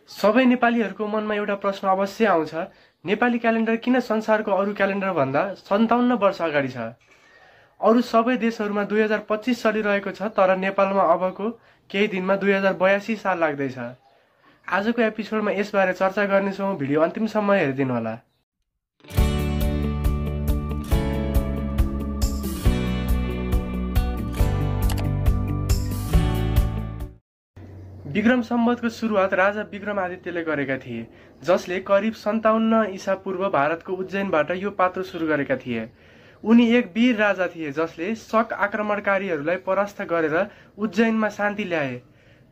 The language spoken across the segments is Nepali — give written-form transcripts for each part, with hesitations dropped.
सबै नेपालीहरूको मनमा एउटा प्रश्न अवश्य आउँछ, नेपाली क्यालेन्डर किन संसारको अरू क्यालेन्डर भन्दा 57 वर्ष अगाडि छ? अरू सबै देशहरूमा 2025 चलिरहेको छ, तर नेपालमा अबको केही दिनमा 2082 साल लाग्दैछ। आजको एपिसोडमा यसबारे चर्चा गर्नेछौँ, भिडियो अन्तिमसम्म हेरिदिनु होला। विक्रम सम्वतको सुरुवात राजा विक्रमादित्यले गरेका थिए, जसले करिब 57 ईसा पूर्व भारतको उज्जैनबाट यो पात्रो सुरु गरेका थिए। उनी एक वीर राजा थिए जसले शक आक्रमणकारीहरूलाई परास्त गरेर उज्जैनमा शान्ति ल्याए।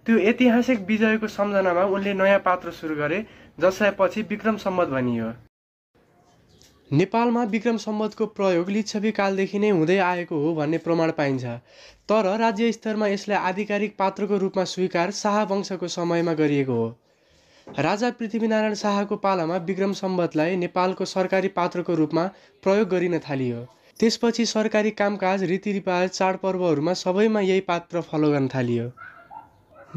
त्यो ऐतिहासिक विजयको सम्झनामा उनले नयाँ पात्रो सुरु गरे, जसलाई पछि विक्रम सम्वत भनियो। नेपालमा विक्रम सम्वतको प्रयोग लिच्छवी कालदेखि नै हुँदै आएको हो भन्ने प्रमाण पाइन्छ, तर राज्य स्तरमा यसलाई आधिकारिक पात्रोको रूपमा स्वीकार शाह वंशको समयमा गरिएको हो। राजा पृथ्वीनारायण शाहको पालामा विक्रम सम्वतलाई नेपालको सरकारी पात्रोको रूपमा प्रयोग गरिन थालियो। त्यसपछि सरकारी कामकाज, रीतिरिवाज, चाडपर्वहरूमा सबैमा यही पात्र फलो गर्न थालियो।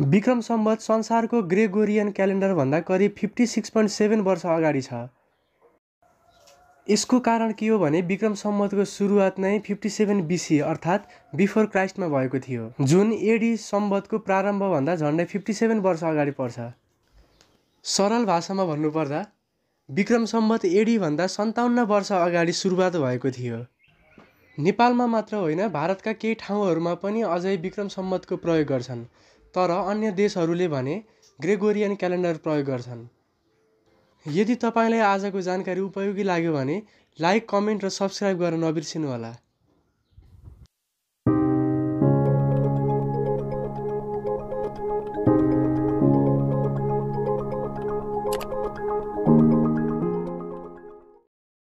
विक्रम सम्वत संसारको ग्रेगोरियन क्यालेन्डरभन्दा करिब 56.7 वर्ष अगाडि छ। यसको कारण के हो भने विक्रम सम्वतको सुरुवात नै 57 BC अर्थात् बिफोर क्राइस्टमा भएको थियो, जुन एडी सम्वतको प्रारम्भभन्दा झन्डै 57 वर्ष अगाडि पर्छ। सरल भाषामा भन्नुपर्दा विक्रम सम्वत एडी भन्दा 57 वर्ष अगाडि सुरुवात भएको थियो। नेपालमा मात्र होइन, भारतका केही ठाउँहरूमा पनि अझै विक्रम सम्वतको प्रयोग गर्छन्, तर अन्य देशहरूले भने ग्रेगोरियन क्यालेन्डर प्रयोग गर्छन्। यदि तपाईँलाई आजको जानकारी उपयोगी लाग्यो भने लाइक, कमेन्ट र सब्स्क्राइब गर्न नबिर्सिनुहोला।